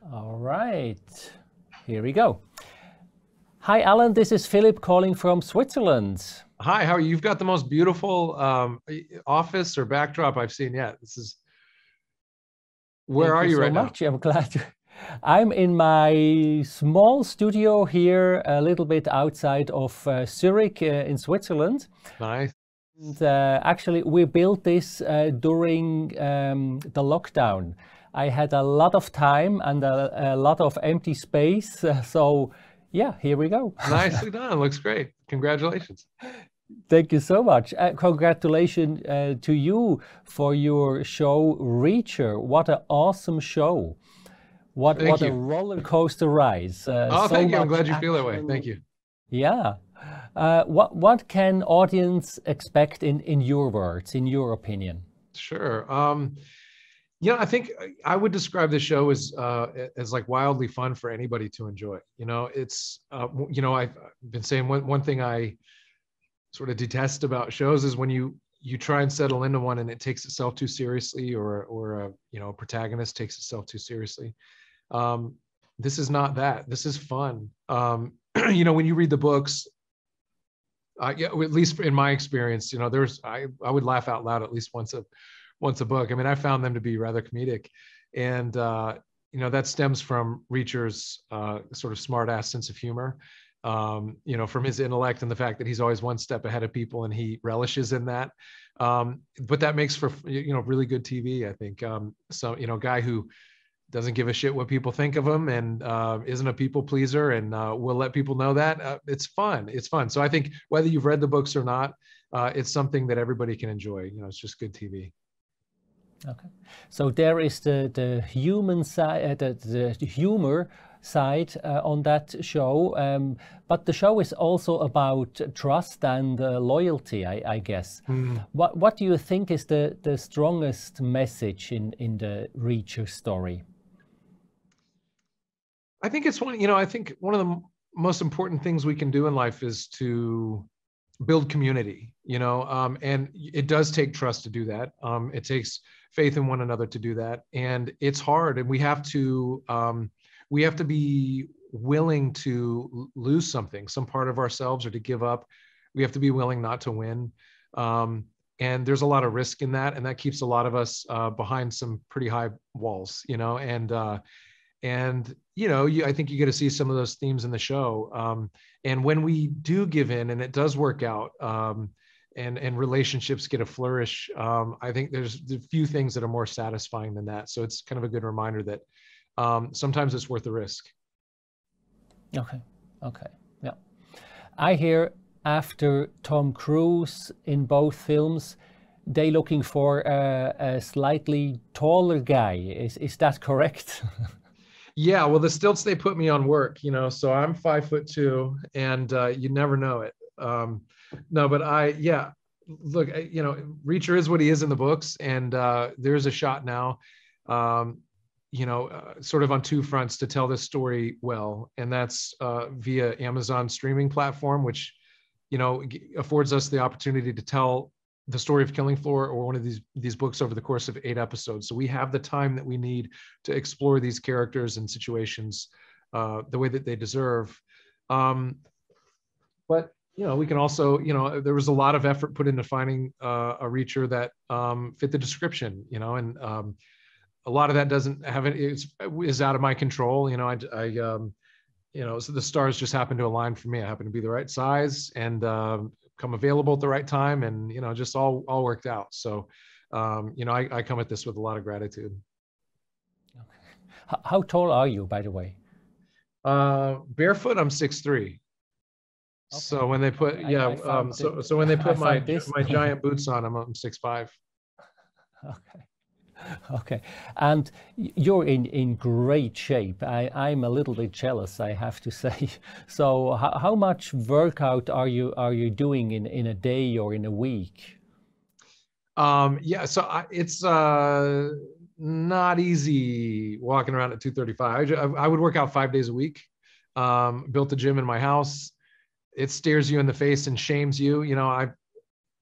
All right, here we go. Hi, Alan. This is Philip calling from Switzerland. Hi, how are you? You've got the most beautiful office or backdrop I've seen yet. Where Thank are you you so right now? much. I'm glad I'm in my small studio here, a little bit outside of Zurich in Switzerland. Nice. And actually, we built this during the lockdown. I had a lot of time and a lot of empty space. So, yeah, here we go. Nicely done. Looks great. Congratulations. Thank you so much. Congratulations to you for your show Reacher. What an awesome show. Thank What a you. roller coaster ride. Oh, So thank you. I'm much glad you feel that way. Thank action. you. Yeah. What can audience expect in your words, in your opinion? Sure. I think I would describe the show as like wildly fun for anybody to enjoy. I've been saying one thing I sort of detest about shows is when you try and settle into one and it takes itself too seriously, or a protagonist takes itself too seriously. This is not that. This is fun. When you read the books, yeah, at least in my experience, I would laugh out loud at least once a book. I mean, I found them to be rather comedic, and that stems from Reacher's sort of smart ass sense of humor. From his intellect and the fact that he's always one step ahead of people, and he relishes in that. But that makes for really good TV, I think. Guy who doesn't give a shit what people think of him, and isn't a people pleaser, and will let people know that. It's fun. It's fun. So I think whether you've read the books or not, it's something that everybody can enjoy. It's just good TV. Okay. So there is the human side, the humor side on that show, but the show is also about trust and loyalty, I guess. Mm. What do you think is the strongest message in the Reacher story? I think it's I think one of the most important things we can do in life is to build community, and it does take trust to do that. It takes faith in one another to do that. And it's hard. And we have to be willing to lose something, some part of ourselves, or to give up. We have to be willing not to win. And there's a lot of risk in that. And that keeps a lot of us behind some pretty high walls, I think you get to see some of those themes in the show. And when we do give in and it does work out, and relationships get a flourish, I think there's a few things that are more satisfying than that. So it's kind of a good reminder that sometimes it's worth the risk. Okay, yeah. I hear after Tom Cruise in both films, they looking for a slightly taller guy. Is that correct? Yeah, well, the stilts they put me on work, so I'm 5'2", and you never know it. No, but look, Reacher is what he is in the books, and there's a shot now, sort of on two fronts to tell this story well, and that's via Amazon streaming platform, which, affords us the opportunity to tell the story of Killing Floor or one of these books over the course of 8 episodes. So we have the time that we need to explore these characters and situations the way that they deserve. But we can also, there was a lot of effort put into finding a Reacher that fit the description, and a lot of that doesn't have it is out of my control. So the stars just happen to align for me. I happen to be the right size and come available at the right time, and just all worked out. So I come at this with a lot of gratitude. Okay. How tall are you, by the way? Barefoot, I'm 6'3". Okay. So when they put so when they put my giant boots on, I'm 6'5". Okay. Okay, and you're in great shape. I'm a little bit jealous, I have to say. So how much workout are you doing in a day or in a week? So it's not easy walking around at 235. I would work out 5 days a week. Built a gym in my house. It stares you in the face and shames you.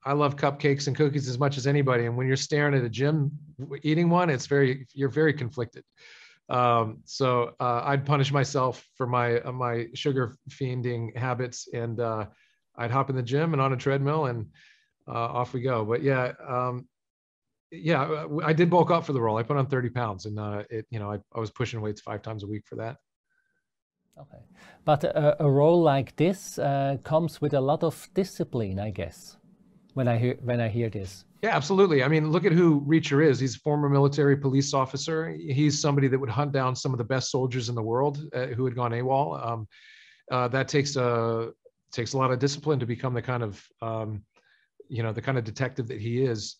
I love cupcakes and cookies as much as anybody. And when you're staring at a gym eating one, you're very conflicted. I'd punish myself for my sugar fiending habits, and I'd hop in the gym and on a treadmill, and off we go. But yeah, I did bulk up for the role. I put on 30 pounds, and I was pushing weights 5 times a week for that. Okay, but a role like this comes with a lot of discipline, I guess. When I hear this. Yeah, absolutely. I mean, look at who Reacher is. He's a former military police officer. He's somebody that would hunt down some of the best soldiers in the world who had gone AWOL. That takes a lot of discipline to become the kind of the kind of detective that he is.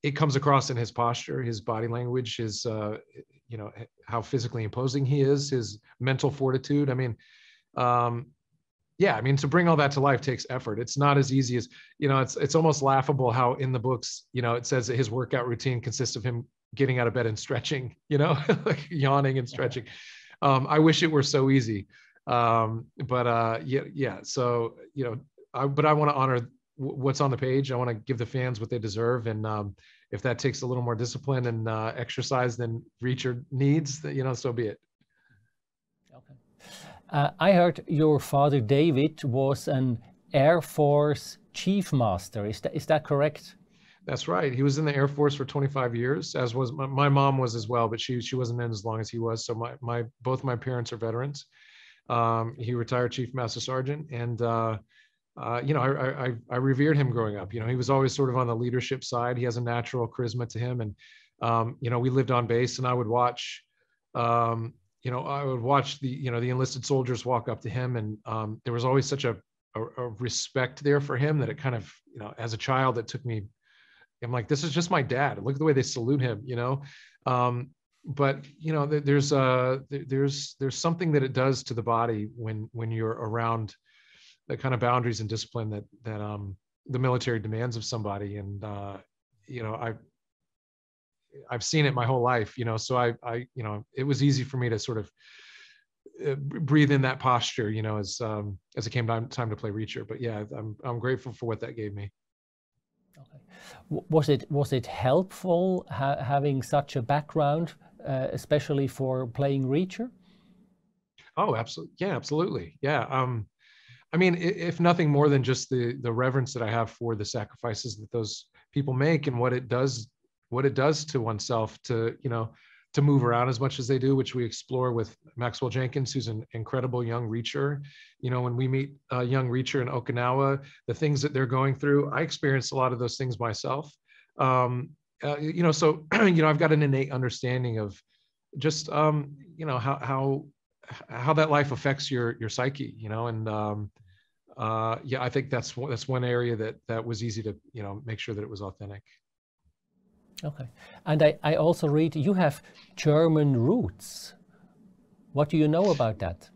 It comes across in his posture, his body language, his how physically imposing he is, his mental fortitude. I mean, yeah, I mean, to bring all that to life takes effort. It's not as easy as, it's almost laughable how in the books, it says that his workout routine consists of him getting out of bed and stretching, like yawning and stretching. I wish it were so easy. Yeah. So, but I want to honor what's on the page. I want to give the fans what they deserve. And if that takes a little more discipline and exercise than Reacher needs, so be it. Okay. I heard your father, David, was an Air Force Chief Master. Is that correct? That's right. He was in the Air Force for 25 years, as was my mom was as well, but she wasn't in as long as he was. So both my parents are veterans. He retired Chief Master Sergeant, and I revered him growing up. He was always sort of on the leadership side. He has a natural charisma to him, and we lived on base, and I would watch. I would watch the enlisted soldiers walk up to him, and there was always such a respect there for him that it kind of, as a child, it took me, I'm like, this is just my dad. Look at the way they salute him, but there's something that it does to the body when you're around the kind of boundaries and discipline that the military demands of somebody. And I've seen it my whole life, so I it was easy for me to sort of breathe in that posture, as it came time to play Reacher. But yeah, I'm grateful for what that gave me. Okay. Was it helpful having such a background, especially for playing Reacher? Oh, absolutely. Yeah, absolutely. Yeah. I mean, if nothing more than just the reverence that I have for the sacrifices that those people make and what it does to oneself to move around as much as they do, which we explore with Maxwell Jenkins, who's an incredible young Reacher. When we meet a young Reacher in Okinawa, the things that they're going through, I experienced a lot of those things myself. So I've got an innate understanding of just how that life affects your psyche, and yeah, I think that's one area that was easy to make sure that it was authentic. Okay. And I also read you have German roots. What do you know about that?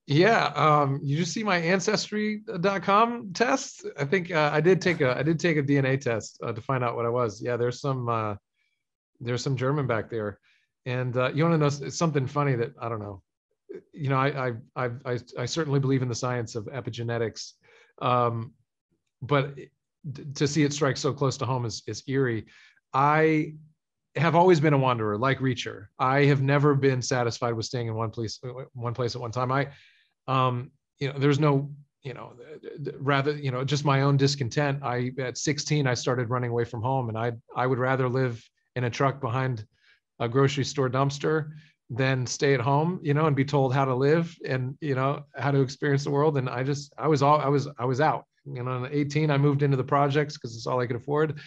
Yeah, you just see my ancestry.com test. I think I did take a DNA test to find out what I was. Yeah, there's some German back there. And you want to know something funny that I don't know. I certainly believe in the science of epigenetics, but to see it strike so close to home is eerie. I have always been a wanderer, like Reacher. I have never been satisfied with staying in one place at one time. There's no, rather, just my own discontent. At 16, I started running away from home, and I would rather live in a truck behind a grocery store dumpster than stay at home, and be told how to live and, how to experience the world. And I was out, at 18, I moved into the projects because it's all I could afford.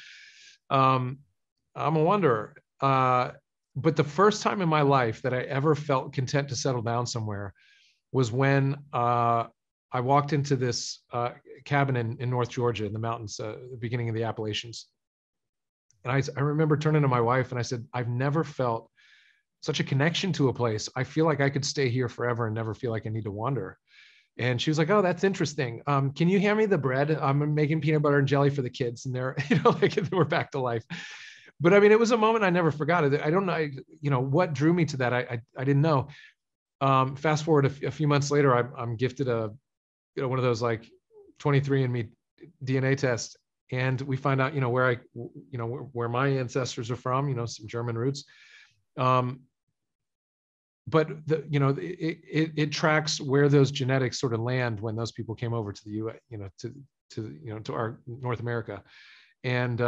I'm a wanderer. But the first time in my life that I ever felt content to settle down somewhere was when I walked into this cabin in North Georgia in the mountains, the beginning of the Appalachians. And I remember turning to my wife and I said, I've never felt such a connection to a place. I feel like I could stay here forever and never feel like I need to wander. And she was like, oh, that's interesting. Can you hand me the bread? I'm making peanut butter and jelly for the kids. And they're, we're back to life. But I mean, it was a moment I never forgot. I don't know, what drew me to that. I didn't know. Fast forward a few months later, I'm gifted one of those like 23andMe DNA tests. And we find out, where my ancestors are from, some German roots. it tracks where those genetics sort of land when those people came over to the U.S., to our North America, and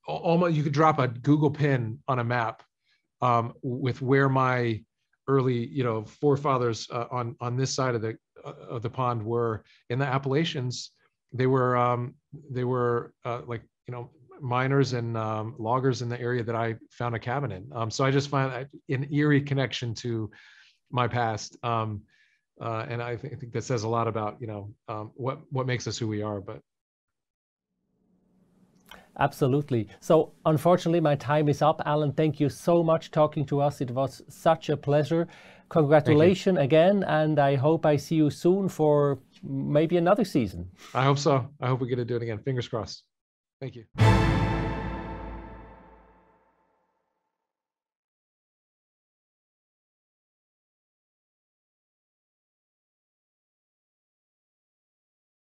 almost you could drop a Google pin on a map with where my early forefathers on this side of the pond were in the Appalachians. They were like miners and loggers in the area that I found a cabin in. So I just find an eerie connection to my past, and I think that says a lot about what makes us who we are. But absolutely. So unfortunately, my time is up. Alan, thank you so much talking to us. It was such a pleasure. Congratulations again, and I hope I see you soon for maybe another season. I hope so. I hope we get to do it again. Fingers crossed. Thank you.